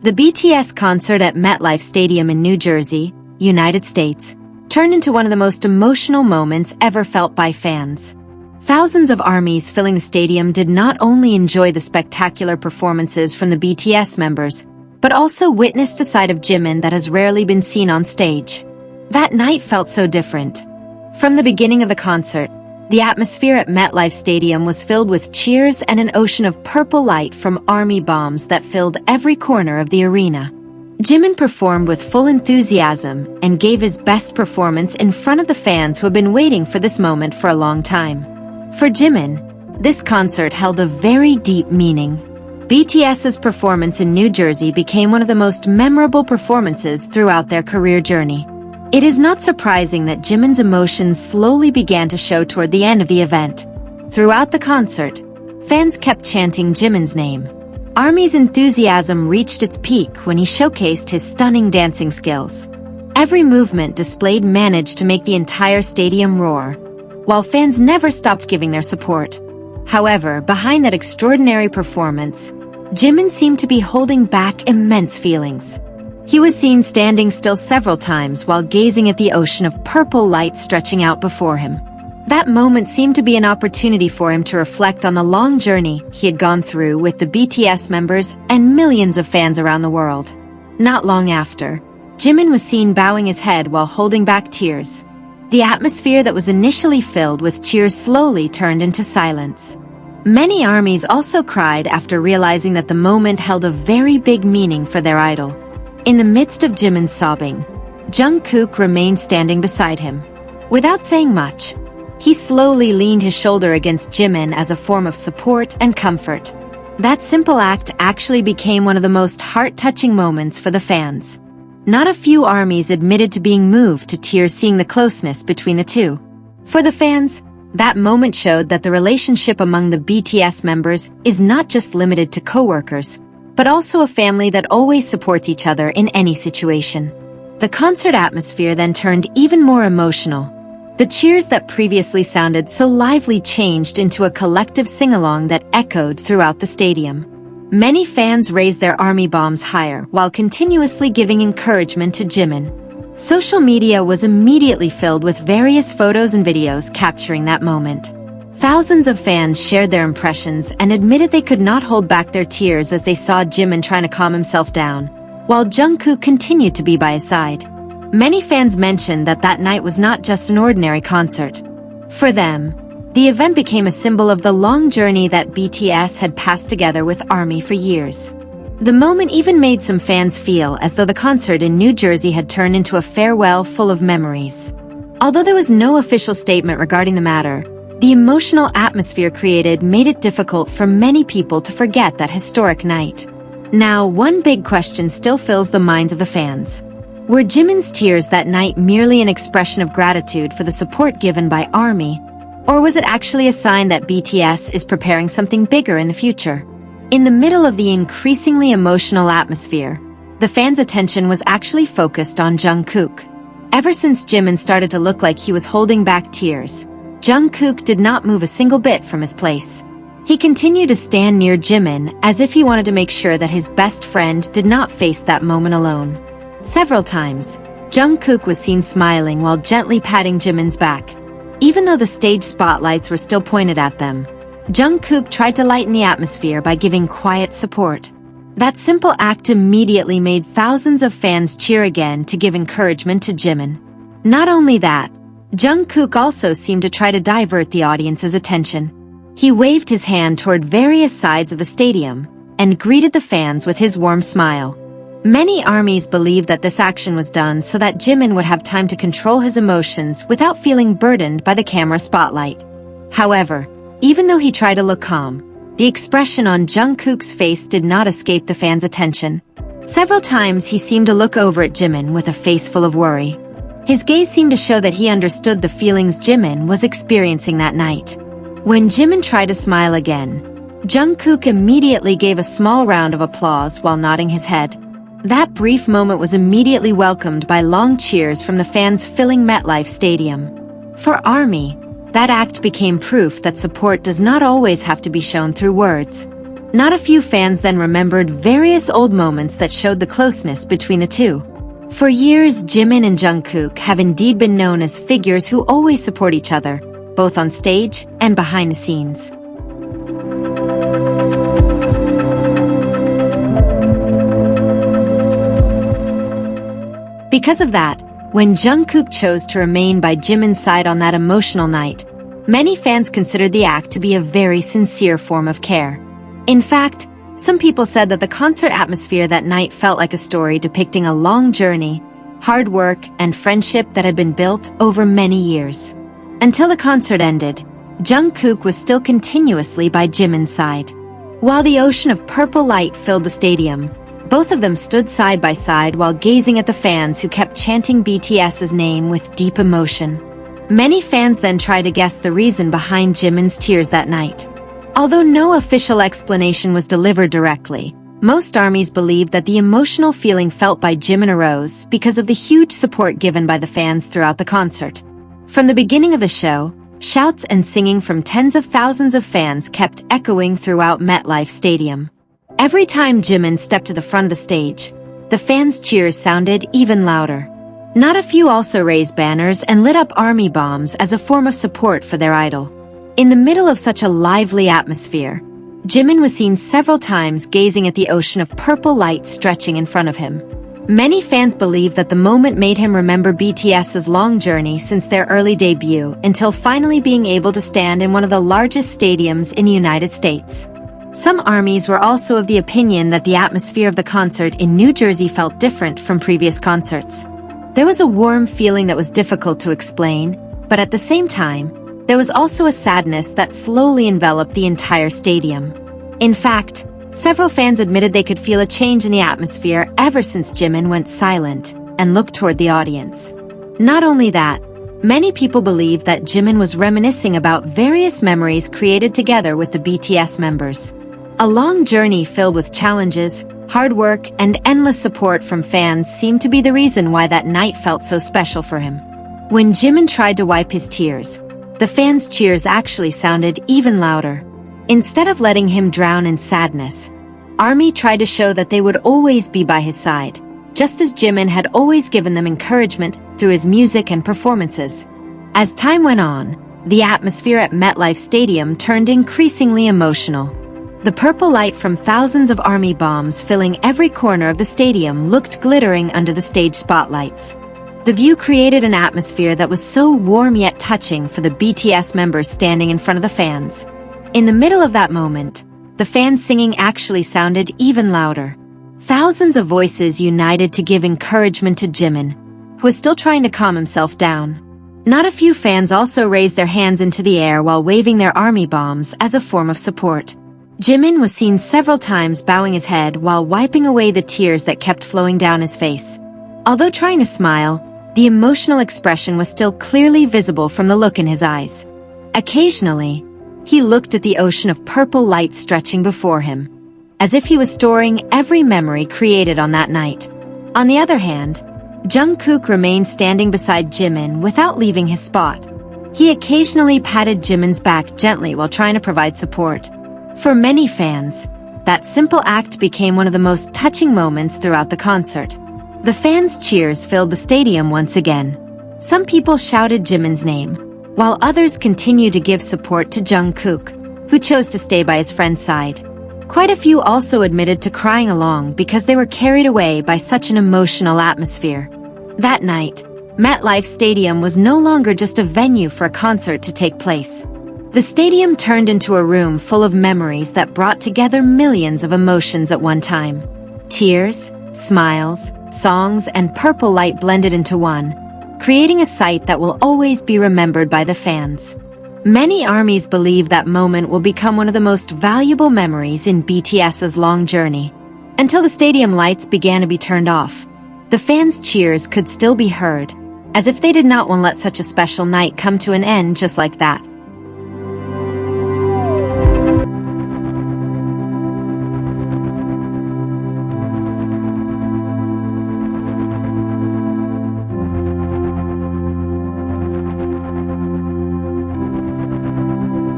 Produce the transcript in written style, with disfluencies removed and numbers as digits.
The BTS concert at MetLife Stadium in New Jersey, United States, turned into one of the most emotional moments ever felt by fans. Thousands of ARMYs filling the stadium did not only enjoy the spectacular performances from the BTS members, but also witnessed a side of Jimin that has rarely been seen on stage. That night felt so different. From the beginning of the concert, the atmosphere at MetLife Stadium was filled with cheers and an ocean of purple light from ARMY bombs that filled every corner of the arena. Jimin performed with full enthusiasm and gave his best performance in front of the fans who had been waiting for this moment for a long time. For Jimin, this concert held a very deep meaning. BTS's performance in New Jersey became one of the most memorable performances throughout their career journey. It is not surprising that Jimin's emotions slowly began to show toward the end of the event. Throughout the concert, fans kept chanting Jimin's name. ARMY's enthusiasm reached its peak when he showcased his stunning dancing skills. Every movement displayed managed to make the entire stadium roar, while fans never stopped giving their support. However, behind that extraordinary performance, Jimin seemed to be holding back immense feelings. He was seen standing still several times while gazing at the ocean of purple light stretching out before him. That moment seemed to be an opportunity for him to reflect on the long journey he had gone through with the BTS members and millions of fans around the world. Not long after, Jimin was seen bowing his head while holding back tears. The atmosphere that was initially filled with cheers slowly turned into silence. Many ARMYs also cried after realizing that the moment held a very big meaning for their idol. In the midst of Jimin's sobbing, Jungkook remained standing beside him. Without saying much, he slowly leaned his shoulder against Jimin as a form of support and comfort. That simple act actually became one of the most heart-touching moments for the fans. Not a few ARMYs admitted to being moved to tears seeing the closeness between the two. For the fans, that moment showed that the relationship among the BTS members is not just limited to co-workers, but also a family that always supports each other in any situation. The concert atmosphere then turned even more emotional. The cheers that previously sounded so lively changed into a collective sing-along that echoed throughout the stadium. Many fans raised their ARMY bombs higher while continuously giving encouragement to Jimin. Social media was immediately filled with various photos and videos capturing that moment. Thousands of fans shared their impressions and admitted they could not hold back their tears as they saw Jimin trying to calm himself down, while Jungkook continued to be by his side. Many fans mentioned that that night was not just an ordinary concert. For them, the event became a symbol of the long journey that BTS had passed together with ARMY for years. The moment even made some fans feel as though the concert in New Jersey had turned into a farewell full of memories. Although there was no official statement regarding the matter, the emotional atmosphere created made it difficult for many people to forget that historic night. Now, one big question still fills the minds of the fans. Were Jimin's tears that night merely an expression of gratitude for the support given by ARMY, or was it actually a sign that BTS is preparing something bigger in the future? In the middle of the increasingly emotional atmosphere, the fans' attention was actually focused on Jungkook. Ever since Jimin started to look like he was holding back tears, Jungkook did not move a single bit from his place. He continued to stand near Jimin as if he wanted to make sure that his best friend did not face that moment alone. Several times, Jungkook was seen smiling while gently patting Jimin's back. Even though the stage spotlights were still pointed at them, Jungkook tried to lighten the atmosphere by giving quiet support. That simple act immediately made thousands of fans cheer again to give encouragement to Jimin. Not only that, Jungkook also seemed to try to divert the audience's attention. He waved his hand toward various sides of the stadium and greeted the fans with his warm smile. Many ARMYs believed that this action was done so that Jimin would have time to control his emotions without feeling burdened by the camera spotlight. However, even though he tried to look calm, the expression on Jungkook's face did not escape the fans' attention. Several times he seemed to look over at Jimin with a face full of worry. His gaze seemed to show that he understood the feelings Jimin was experiencing that night. When Jimin tried to smile again, Jungkook immediately gave a small round of applause while nodding his head. That brief moment was immediately welcomed by long cheers from the fans filling MetLife Stadium. For ARMY, that act became proof that support does not always have to be shown through words. Not a few fans then remembered various old moments that showed the closeness between the two. For years, Jimin and Jungkook have indeed been known as figures who always support each other, both on stage and behind the scenes. Because of that, when Jungkook chose to remain by Jimin's side on that emotional night, many fans considered the act to be a very sincere form of care. In fact, some people said that the concert atmosphere that night felt like a story depicting a long journey, hard work, and friendship that had been built over many years. Until the concert ended, Jungkook was still continuously by Jimin's side. While the ocean of purple light filled the stadium, both of them stood side by side while gazing at the fans who kept chanting BTS's name with deep emotion. Many fans then tried to guess the reason behind Jimin's tears that night. Although no official explanation was delivered directly, most ARMYs believed that the emotional feeling felt by Jimin arose because of the huge support given by the fans throughout the concert. From the beginning of the show, shouts and singing from tens of thousands of fans kept echoing throughout MetLife Stadium. Every time Jimin stepped to the front of the stage, the fans' cheers sounded even louder. Not a few also raised banners and lit up ARMY bombs as a form of support for their idol. In the middle of such a lively atmosphere, Jimin was seen several times gazing at the ocean of purple light stretching in front of him. Many fans believe that the moment made him remember BTS's long journey since their early debut until finally being able to stand in one of the largest stadiums in the United States. Some ARMYs were also of the opinion that the atmosphere of the concert in New Jersey felt different from previous concerts. There was a warm feeling that was difficult to explain, but at the same time, there was also a sadness that slowly enveloped the entire stadium. In fact, several fans admitted they could feel a change in the atmosphere ever since Jimin went silent and looked toward the audience. Not only that, many people believe that Jimin was reminiscing about various memories created together with the BTS members. A long journey filled with challenges, hard work, and endless support from fans seemed to be the reason why that night felt so special for him. When Jimin tried to wipe his tears, the fans' cheers actually sounded even louder. Instead of letting him drown in sadness, ARMY tried to show that they would always be by his side, just as Jimin had always given them encouragement through his music and performances. As time went on, the atmosphere at MetLife Stadium turned increasingly emotional. The purple light from thousands of ARMY bombs filling every corner of the stadium looked glittering under the stage spotlights. The view created an atmosphere that was so warm yet touching for the BTS members standing in front of the fans. In the middle of that moment, the fans singing actually sounded even louder. Thousands of voices united to give encouragement to Jimin, who was still trying to calm himself down. Not a few fans also raised their hands into the air while waving their ARMY bombs as a form of support. Jimin was seen several times bowing his head while wiping away the tears that kept flowing down his face. Although trying to smile, the emotional expression was still clearly visible from the look in his eyes. Occasionally, he looked at the ocean of purple light stretching before him, as if he was storing every memory created on that night. On the other hand, Jungkook remained standing beside Jimin without leaving his spot. He occasionally patted Jimin's back gently while trying to provide support. For many fans, that simple act became one of the most touching moments throughout the concert. The fans' cheers filled the stadium once again. Some people shouted Jimin's name, while others continued to give support to Jungkook, who chose to stay by his friend's side. Quite a few also admitted to crying along because they were carried away by such an emotional atmosphere. That night, MetLife Stadium was no longer just a venue for a concert to take place. The stadium turned into a room full of memories that brought together millions of emotions at one time. Tears, smiles, songs, and purple light blended into one, creating a sight that will always be remembered by the fans. Many ARMYs believe that moment will become one of the most valuable memories in BTS's long journey. Until the stadium lights began to be turned off, the fans' cheers could still be heard, as if they did not want to let such a special night come to an end just like that.